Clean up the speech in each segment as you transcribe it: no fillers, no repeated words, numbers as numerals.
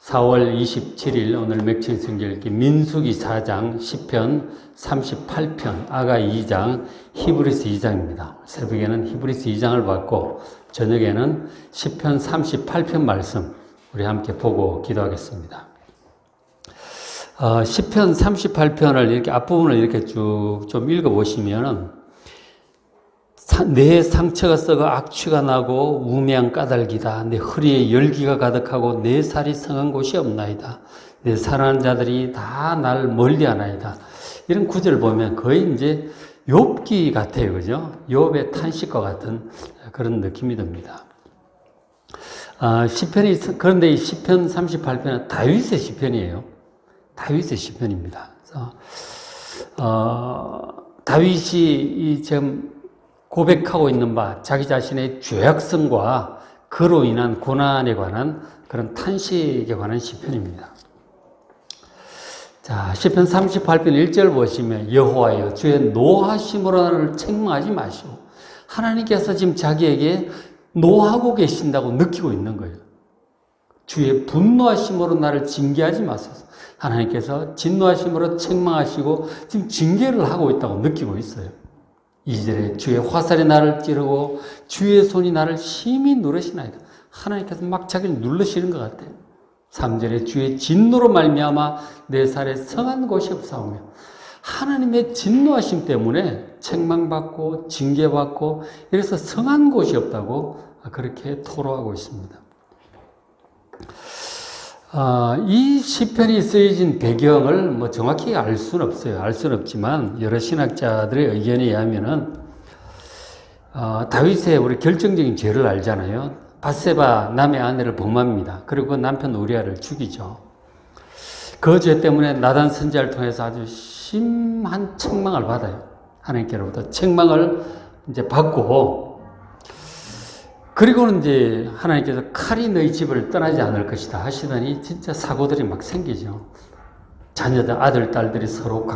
4월 27일 오늘 맥힌 성경 읽기 민수기 4장, 시편 38편, 아가 2장, 히브리서 2장입니다. 새벽에는 히브리서 2장을 받고 저녁에는 시편 38편 말씀 우리 함께 보고 기도하겠습니다. 시편 38편을 이렇게 앞부분을 이렇게 쭉 좀 읽어보시면은 내 상처가 썩어 악취가 나고 우매한 까닭이다. 내 허리에 열기가 가득하고 내 살이 성한 곳이 없나이다. 내 사랑하는 자들이 다 날 멀리하나이다. 이런 구절을 보면 거의 이제 욥기 같아요, 그죠? 욥의 탄식과 같은 그런 느낌이 듭니다. 그런데 이 시편 38편은 다윗의 시편이에요. 다윗의 시편입니다. 그래서 다윗이 지금 고백하고 있는 바 자기 자신의 죄악성과 그로 인한 고난에 관한 그런 탄식에 관한 시편입니다. 자, 시편 38편 1절 보시면 여호와여 주의 노하심으로 나를 책망하지 마시오. 하나님께서 지금 자기에게 노하고 계신다고 느끼고 있는 거예요. 주의 분노하심으로 나를 징계하지 마소서. 하나님께서 진노하심으로 책망하시고 지금 징계를 하고 있다고 느끼고 있어요. 2절에 주의 화살이 나를 찌르고 주의 손이 나를 심히 누르시나이다. 하나님께서 막 자기를 누르시는 것 같아요. 3절에 주의 진노로 말미암아 내 살에 성한 곳이 없사오며 하나님의 진노하심 때문에 책망받고 징계받고 이래서 성한 곳이 없다고 그렇게 토로하고 있습니다. 이 시편이 쓰여진 배경을 정확히 알 수는 없어요. 알 수는 없지만 여러 신학자들의 의견에 의하면은 다윗의 우리 결정적인 죄를 알잖아요. 밧세바 남의 아내를 범합니다. 그리고 그 남편 우리아를 죽이죠. 그 죄 때문에 나단 선지자를 통해서 아주 심한 책망을 받아요. 하나님께로부터 책망을 이제 받고 그리고는 이제 하나님께서 칼이 너희 집을 떠나지 않을 것이다 하시더니 진짜 사고들이 막 생기죠. 자녀들, 아들, 딸들이 서로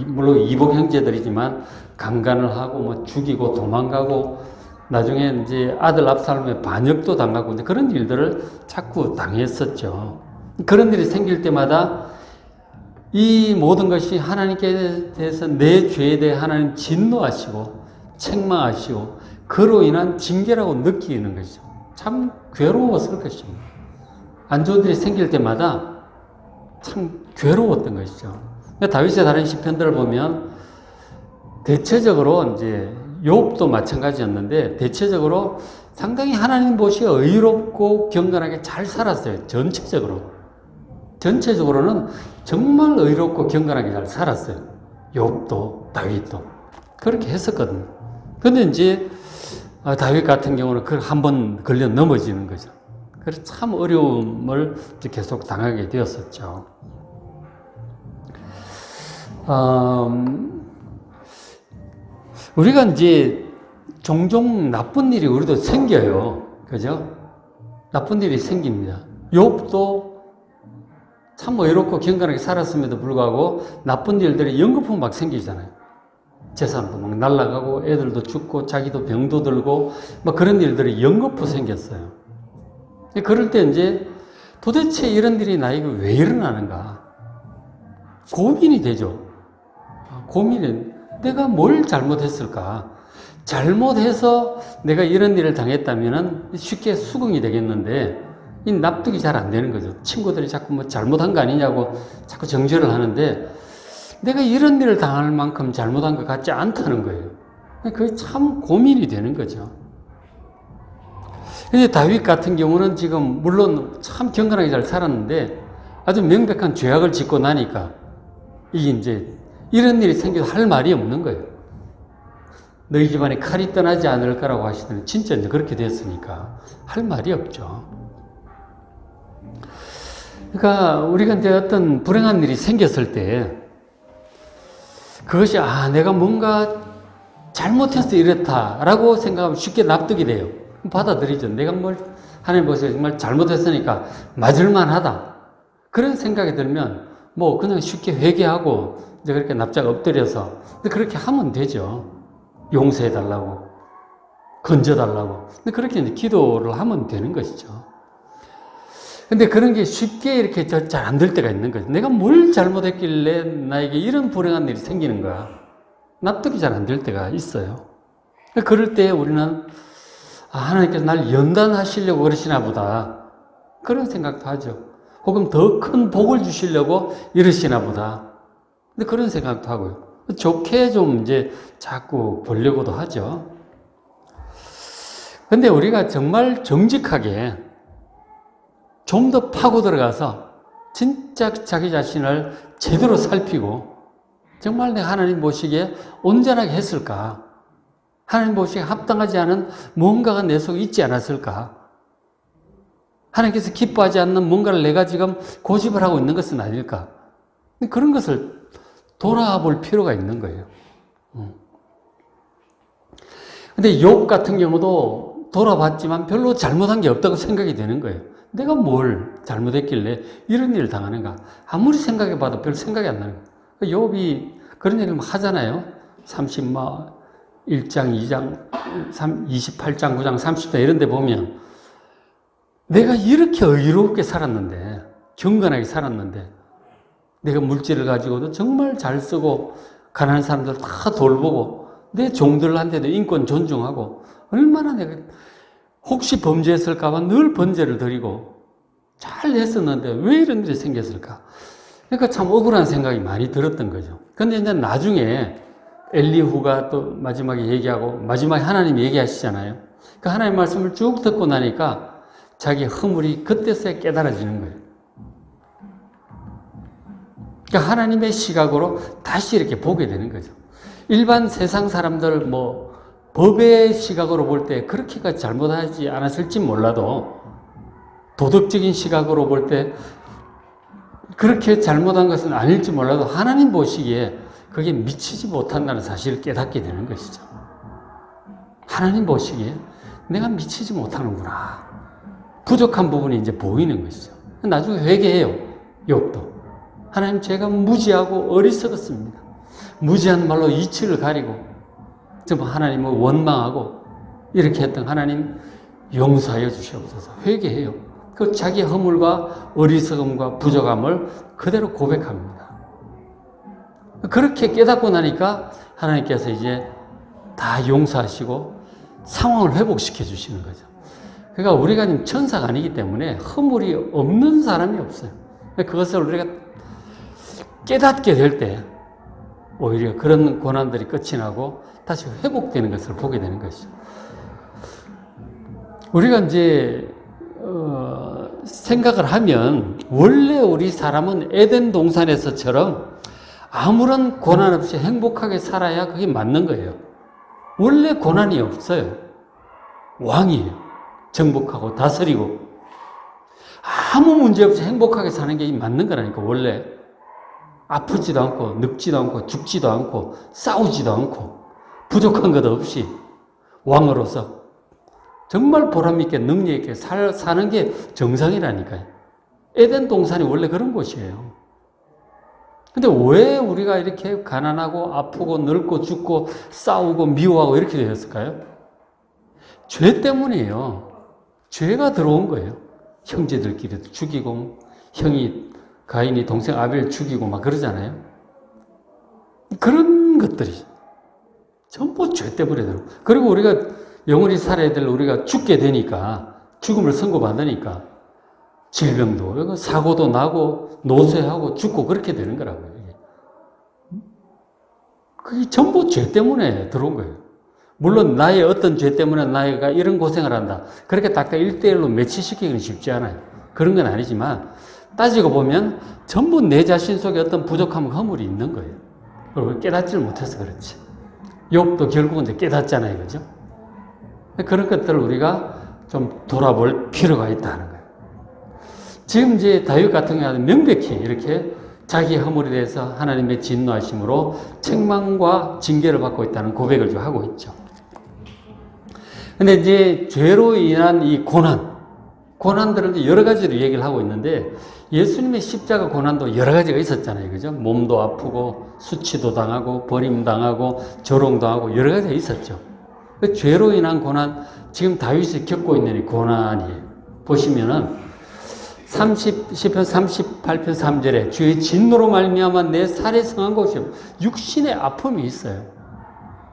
물론 이복 형제들이지만 강간을 하고 죽이고 도망가고 나중에 이제 아들 압살롬의 반역도 당하고 그런 일들을 자꾸 당했었죠. 그런 일이 생길 때마다 이 모든 것이 하나님께 대해서 내 죄에 대해 하나님 진노하시고 책망하시고 그로 인한 징계라고 느끼는 것이죠. 참 괴로웠을 것입니다. 안 좋은 일이 생길 때마다 참 괴로웠던 것이죠. 다윗의 다른 시편들을 보면 대체적으로 이제 욥도 마찬가지였는데 대체적으로 상당히 하나님 보시기에 의롭고 경건하게 잘 살았어요. 전체적으로는 정말 의롭고 경건하게 잘 살았어요. 욥도 다윗도 그렇게 했었거든요. 근데 이제 다윗 같은 경우는 그걸 한번 걸려 넘어지는 거죠. 그래서 참 어려움을 계속 당하게 되었었죠. 우리가 이제 종종 나쁜 일이 우리도 생겨요. 그죠? 나쁜 일이 생깁니다. 욥도 참 의롭고 경건하게 살았음에도 불구하고 나쁜 일들이 연거푸 막 생기잖아요. 재산도 막 날아가고 애들도 죽고 자기도 병도 들고 막 그런 일들이 연거푸 생겼어요. 그럴 때 이제 도대체 이런 일이 나에게 왜 일어나는가 고민이 되죠. 고민은 내가 뭘 잘못했을까? 잘못해서 내가 이런 일을 당했다면 쉽게 수긍이 되겠는데 이 납득이 잘 안 되는 거죠. 친구들이 자꾸 잘못한 거 아니냐고 자꾸 정죄를 하는데 내가 이런 일을 당할 만큼 잘못한 것 같지 않다는 거예요. 그게 참 고민이 되는 거죠. 근데 다윗 같은 경우는 지금 물론 참 경건하게 잘 살았는데 아주 명백한 죄악을 짓고 나니까 이게 이제 이런 일이 생겨도 할 말이 없는 거예요. 너희 집안에 칼이 떠나지 않을 거라고 하시더니 진짜 이제 그렇게 됐으니까 할 말이 없죠. 그러니까 우리가 이제 어떤 불행한 일이 생겼을 때 그것이 내가 뭔가 잘못해서 이렇다라고 생각하면 쉽게 납득이 돼요. 받아들이죠. 내가 하나님 보시기에 정말 잘못했으니까 맞을만하다. 그런 생각이 들면 그냥 쉽게 회개하고 이제 그렇게 납작 엎드려서 그렇게 하면 되죠. 용서해달라고 건져달라고. 그렇게 이제 기도를 하면 되는 것이죠. 근데 그런 게 쉽게 이렇게 잘 안 될 때가 있는 거죠. 내가 뭘 잘못했길래 나에게 이런 불행한 일이 생기는 거야. 납득이 잘 안 될 때가 있어요. 그럴 때 우리는 하나님께서 날 연단하시려고 그러시나 보다. 그런 생각도 하죠. 혹은 더 큰 복을 주시려고 이러시나 보다. 근데 그런 생각도 하고요. 좋게 좀 이제 자꾸 보려고도 하죠. 근데 우리가 정말 정직하게 좀 더 파고 들어가서 진짜 자기 자신을 제대로 살피고 정말 내가 하나님 보시기에 온전하게 했을까? 하나님 보시기에 합당하지 않은 뭔가가 내 속에 있지 않았을까? 하나님께서 기뻐하지 않는 뭔가를 내가 지금 고집을 하고 있는 것은 아닐까? 그런 것을 돌아볼 필요가 있는 거예요. 근데 욥 같은 경우도 돌아봤지만 별로 잘못한 게 없다고 생각이 되는 거예요. 내가 뭘 잘못했길래 이런 일을 당하는가? 아무리 생각해봐도 별 생각이 안 나는 거예요. 욥이 그런 얘기를 하잖아요. 1장, 2장, 28장, 9장, 30장 이런 데 보면 내가 이렇게 의롭게 살았는데, 경건하게 살았는데, 내가 물질을 가지고도 정말 잘 쓰고, 가난한 사람들 다 돌보고, 내 종들한테도 인권 존중하고, 얼마나 내가 혹시 범죄했을까봐 늘 번제를 드리고, 잘 했었는데 왜 이런 일이 생겼을까? 그러니까 참 억울한 생각이 많이 들었던 거죠. 근데 이제 나중에 엘리후가 또 마지막에 얘기하고, 마지막에 하나님 얘기하시잖아요. 그 하나님 말씀을 쭉 듣고 나니까 자기 허물이 그때서야 깨달아지는 거예요. 그러니까 하나님의 시각으로 다시 이렇게 보게 되는 거죠. 일반 세상 사람들 법의 시각으로 볼 때 그렇게까지 잘못하지 않았을지 몰라도 도덕적인 시각으로 볼 때 그렇게 잘못한 것은 아닐지 몰라도 하나님 보시기에 그게 미치지 못한다는 사실을 깨닫게 되는 것이죠. 하나님 보시기에 내가 미치지 못하는구나. 부족한 부분이 이제 보이는 것이죠. 나중에 회개해요. 욥도. 하나님, 제가 무지하고 어리석었습니다. 무지한 말로 이치를 가리고 정말 하나님을 원망하고 이렇게 했던 하나님 용서하여 주시옵소서. 회개해요. 그 자기 허물과 어리석음과 부족함을 그대로 고백합니다. 그렇게 깨닫고 나니까 하나님께서 이제 다 용서하시고 상황을 회복시켜 주시는 거죠. 그러니까 우리가 천사가 아니기 때문에 허물이 없는 사람이 없어요. 그것을 우리가 깨닫게 될 때 오히려 그런 고난들이 끝이 나고 다시 회복되는 것을 보게 되는 것이죠. 우리가 이제 생각을 하면 원래 우리 사람은 에덴 동산에서처럼 아무런 고난 없이 행복하게 살아야 그게 맞는 거예요. 원래 고난이 없어요. 왕이에요. 정복하고 다스리고 아무 문제 없이 행복하게 사는 게 맞는 거라니까. 원래 아프지도 않고 늙지도 않고 죽지도 않고 싸우지도 않고 부족한 것 없이 왕으로서 정말 보람있게 능력있게 사는 게 정상이라니까요. 에덴 동산이 원래 그런 곳이에요. 근데 왜 우리가 이렇게 가난하고 아프고 늙고 죽고 싸우고 미워하고 이렇게 되었을까요? 죄 때문이에요. 죄가 들어온 거예요. 형제들끼리도 죽이고 가인이 동생 아벨 죽이고 막 그러잖아요. 그런 것들이 전부 죄 때문에 들어. 그리고 우리가 영원히 살아야 될 우리가 죽게 되니까 죽음을 선고받으니까 질병도 사고도 나고 노쇠하고 죽고 그렇게 되는 거라고요. 그게 전부 죄 때문에 들어온 거예요. 물론 나의 어떤 죄 때문에 나이가 이런 고생을 한다. 그렇게 딱딱 1대1로 매치시키기는 쉽지 않아요. 그런 건 아니지만 따지고 보면 전부 내 자신 속에 어떤 부족함, 허물이 있는 거예요. 그리고 깨닫지를 못해서 그렇지. 욥도 결국은 깨닫잖아요. 그죠? 그런 것들을 우리가 좀 돌아볼 필요가 있다는 거예요. 지금 이제 다윗 같은 경우는 명백히 이렇게 자기 허물에 대해서 하나님의 진노하심으로 책망과 징계를 받고 있다는 고백을 좀 하고 있죠. 근데 이제 죄로 인한 이 고난들을 여러 가지로 얘기를 하고 있는데 예수님의 십자가 고난도 여러 가지가 있었잖아요. 그죠? 몸도 아프고 수치도 당하고 버림당하고 조롱당하고 여러 가지가 있었죠. 그 죄로 인한 고난, 지금 다윗이 겪고 있는 이 고난이에요. 보시면은 시편 38편 3절에 주의 진노로 말미암아 내 살에 성한 곳이 없고 육신의 아픔이 있어요.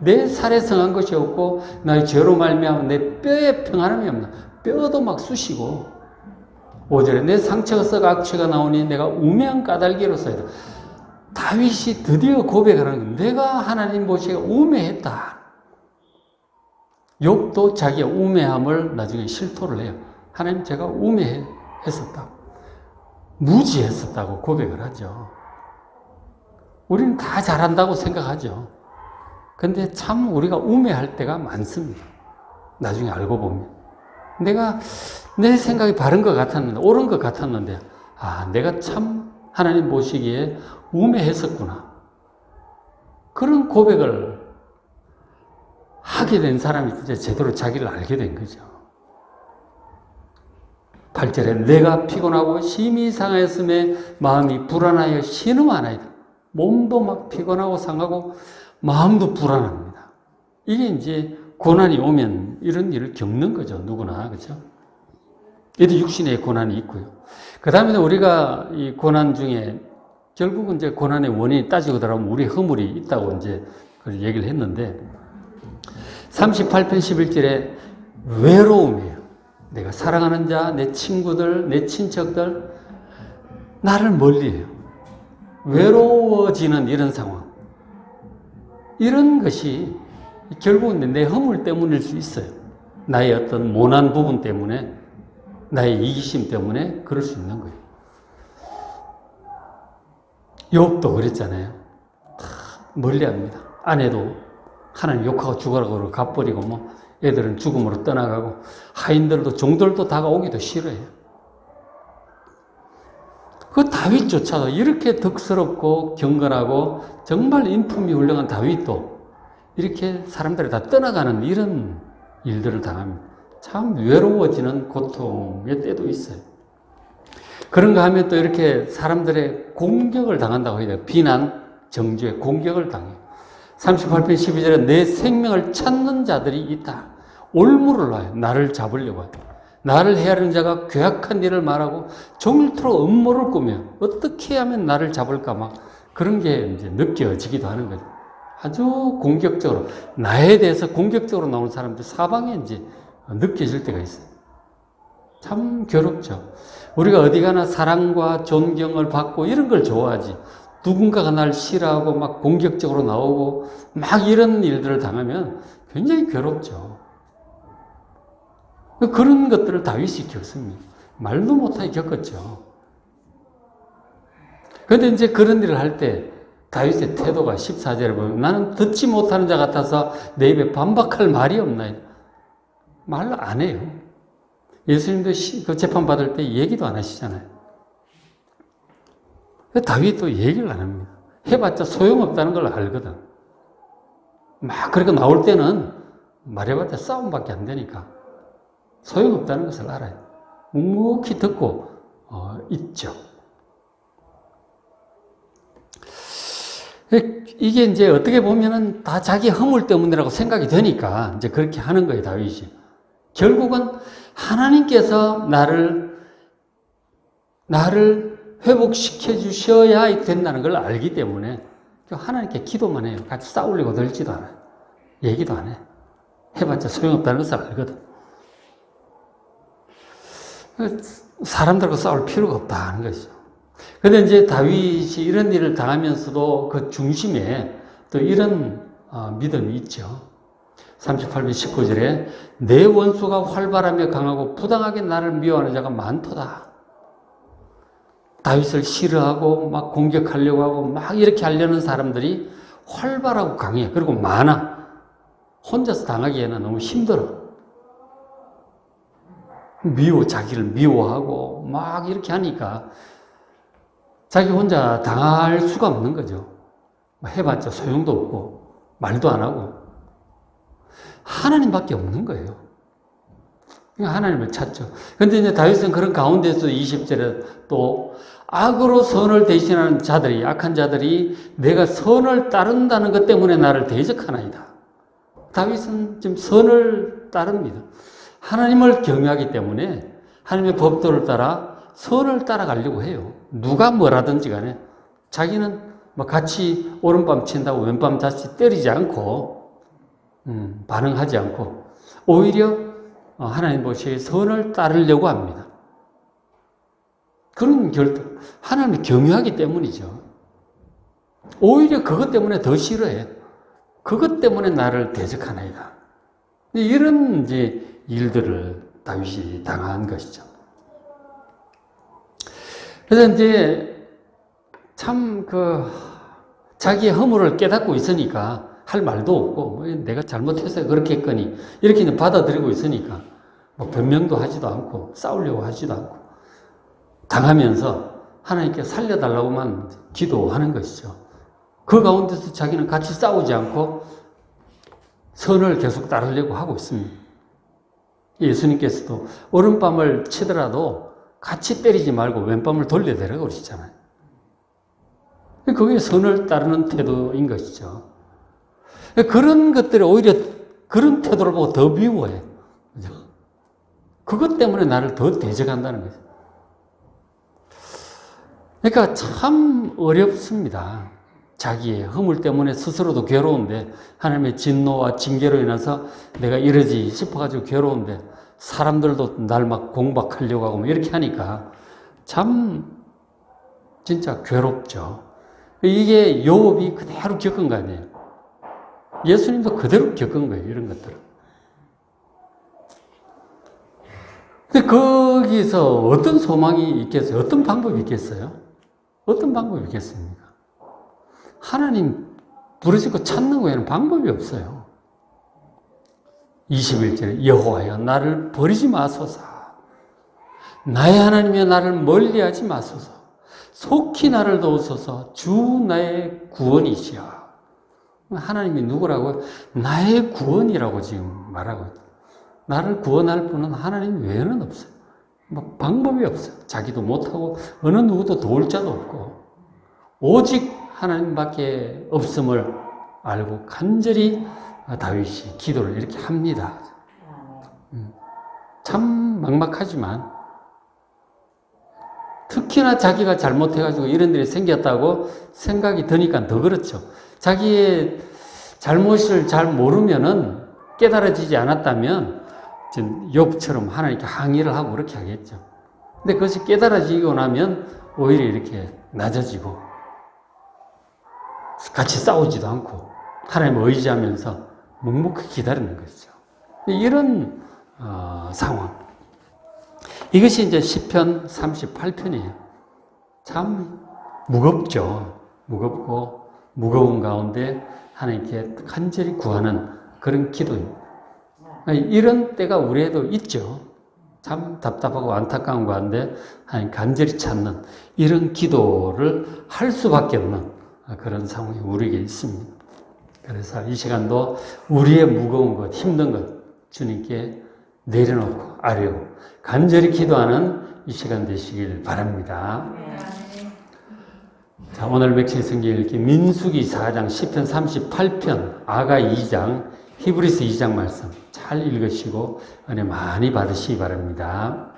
내 살에 성한 것이 없고 나의 죄로 말미암아 내 뼈에 평안함이 없나. 뼈도 막 쑤시고 5절에 내 상처가 썩어 악취가 나오니 내가 우매한 까닭이로서이다. 다윗이 드디어 고백하는 거예요. 내가 하나님 보시기에 우매했다. 욥도 자기의 우매함을 나중에 실토를 해요. 하나님 제가 우매했었다고. 무지했었다고 고백을 하죠. 우리는 다 잘한다고 생각하죠. 근데 참 우리가 우매할 때가 많습니다. 나중에 알고 보면. 내가 내 생각이 바른 것 같았는데, 옳은 것 같았는데, 내가 참 하나님 보시기에 우매했었구나. 그런 고백을 하게 된 사람이 이제 제대로 자기를 알게 된 거죠. 8절에 내가 피곤하고 심히 상하였음에 마음이 불안하여 신음하나이다. 몸도 막 피곤하고 상하고 마음도 불안합니다. 이게 이제 고난이 오면 이런 일을 겪는 거죠. 누구나. 그죠? 얘도 육신의 고난이 있고요. 그 다음에 우리가 이 고난 중에 결국은 이제 고난의 원인이 따지고 들어가면 우리 허물이 있다고 이제 그걸 얘기를 했는데 38편 11절에 외로움이에요. 내가 사랑하는 자, 내 친구들, 내 친척들 나를 멀리해요. 외로워지는 이런 상황. 이런 것이 결국은 내 허물 때문일 수 있어요. 나의 어떤 모난 부분 때문에, 나의 이기심 때문에 그럴 수 있는 거예요. 욥도 그랬잖아요. 멀리합니다. 아내도 하나님 욕하고 죽으라고 갚버리고 뭐 애들은 죽음으로 떠나가고 하인들도 종들도 다가오기도 싫어해요. 그 다윗조차도 이렇게 덕스럽고 경건하고 정말 인품이 훌륭한 다윗도 이렇게 사람들이 다 떠나가는 이런 일들을 당합니다. 참 외로워지는 고통의 때도 있어요. 그런가 하면 또 이렇게 사람들의 공격을 당한다고 해야 돼요. 비난, 정죄, 공격을 당해요. 38편 12절에 내 생명을 찾는 자들이 있다. 올무를 놔요. 나를 잡으려고 해요. 나를 헤아리는 자가 괴악한 일을 말하고 종일토록 음모를 꾸며 어떻게 하면 나를 잡을까 막 그런 게 이제 느껴지기도 하는 거죠. 아주 공격적으로 나에 대해서 공격적으로 나오는 사람들 사방에 이제 느껴질 때가 있어요. 참 괴롭죠. 우리가 어디 가나 사랑과 존경을 받고 이런 걸 좋아하지. 누군가가 날 싫어하고 막 공격적으로 나오고 막 이런 일들을 당하면 굉장히 괴롭죠. 그런 것들을 다윗이 겪습니다. 말도 못하게 겪었죠. 그런데 이제 그런 일을 할 때 다윗의 태도가 14절에 보면 나는 듣지 못하는 자 같아서 내 입에 반박할 말이 없나요? 말 안 해요. 예수님도 그 재판 받을 때 얘기도 안 하시잖아요. 다윗도 얘기를 안 합니다. 해봤자 소용없다는 걸 알거든. 막 그렇게 나올 때는 말해봤자 싸움밖에 안 되니까 소용없다는 것을 알아요. 묵묵히 듣고 있죠. 이게 이제 어떻게 보면은 다 자기 허물 때문이라고 생각이 되니까 이제 그렇게 하는 거예요, 다윗이. 결국은 하나님께서 나를 회복시켜 주셔야 된다는 걸 알기 때문에 하나님께 기도만 해요. 같이 싸우려고 들지도 않아요. 얘기도 안 해. 해봤자 소용없다는 것을 알거든. 사람들과 싸울 필요가 없다는 것이죠. 그런데 이제 다윗이 이런 일을 당하면서도 그 중심에 또 이런 믿음이 있죠. 38편 19절에 내 원수가 활발하며 강하고 부당하게 나를 미워하는 자가 많도다. 다윗을 싫어하고 막 공격하려고 하고 막 이렇게 하려는 사람들이 활발하고 강해. 그리고 많아. 혼자서 당하기에는 너무 힘들어. 자기를 미워하고 막 이렇게 하니까 자기 혼자 당할 수가 없는 거죠. 해봤자 소용도 없고 말도 안 하고 하나님밖에 없는 거예요. 하나님을 찾죠. 그런데 이제 다윗은 그런 가운데서 20절에 또 악으로 선을 대신하는 자들이, 악한 자들이 내가 선을 따른다는 것 때문에 나를 대적하나이다. 다윗은 지금 선을 따릅니다. 하나님을 경외하기 때문에 하나님의 법도를 따라 선을 따라가려고 해요. 누가 뭐라든지 간에 자기는 뭐 같이 오른밤 친다고 왼밤 다시 때리지 않고 반응하지 않고 오히려 하나님 보시기에 선을 따르려고 합니다. 그런 결정, 하나님을 경유하기 때문이죠. 오히려 그것 때문에 더 싫어해. 그것 때문에 나를 대적하나이다. 이런 이제 일들을 다윗이 당한 것이죠. 그래서 이제 참 자기의 허물을 깨닫고 있으니까 할 말도 없고 내가 잘못해서 그렇게 했거니 이렇게 받아들이고 있으니까 뭐 변명도 하지도 않고 싸우려고 하지도 않고 당하면서 하나님께 살려달라고만 기도하는 것이죠. 그 가운데서 자기는 같이 싸우지 않고 선을 계속 따르려고 하고 있습니다. 예수님께서도 오른밤을 치더라도 같이 때리지 말고 왼밤을 돌려대라고 그러시잖아요. 그게 선을 따르는 태도인 것이죠. 그런 것들이 오히려 그런 태도를 보고 더 미워해. 그죠? 그것 때문에 나를 더 대적한다는 거죠. 그러니까 참 어렵습니다. 자기의 허물 때문에 스스로도 괴로운데 하나님의 진노와 징계로 인해서 내가 이러지 싶어가지고 괴로운데 사람들도 날 막 공박하려고 하고 이렇게 하니까 참 진짜 괴롭죠. 이게 욥이 그대로 겪은 거 아니에요. 예수님도 그대로 겪은 거예요. 이런 것들을. 근데 거기서 어떤 소망이 있겠어요? 어떤 방법이 있겠어요? 어떤 방법이 있겠습니까? 하나님 부르짖고 찾는 외에는 방법이 없어요. 21절에 여호와여 나를 버리지 마소서. 나의 하나님이여 나를 멀리하지 마소서. 속히 나를 도우소서. 주 나의 구원이시여. 하나님이 누구라고요? 나의 구원이라고 지금 말하고 있다. 나를 구원할 분은 하나님 외에는 없어요. 뭐 방법이 없어요. 자기도 못하고 어느 누구도 도울 자도 없고 오직 하나님밖에 없음을 알고 간절히 다윗이 기도를 이렇게 합니다. 참 막막하지만 특히나 자기가 잘못해가지고 이런 일이 생겼다고 생각이 드니까 더 그렇죠. 자기의 잘못을 잘 모르면은 깨달아지지 않았다면 욥처럼 하나님께 항의를 하고 그렇게 하겠죠. 근데 그것이 깨달아지고 나면 오히려 이렇게 낮아지고 같이 싸우지도 않고 하나님을 의지하면서 묵묵히 기다리는 것이죠. 이런 상황. 이것이 이제 시편 38편이에요. 참 무겁죠. 무겁고 무거운 가운데 하나님께 간절히 구하는 그런 기도입니다. 이런 때가 우리에도 있죠. 참 답답하고 안타까운 가운데 하나님 간절히 찾는 이런 기도를 할 수밖에 없는 그런 상황이 우리에게 있습니다. 그래서 이 시간도 우리의 무거운 것, 힘든 것 주님께 내려놓고 아뢰고 간절히 기도하는 이 시간 되시길 바랍니다. 자, 오늘 맥힌 성경 읽기 민수기 4장, 시편 38편, 아가 2장, 히브리서 2장 말씀 잘 읽으시고 은혜 많이 받으시기 바랍니다.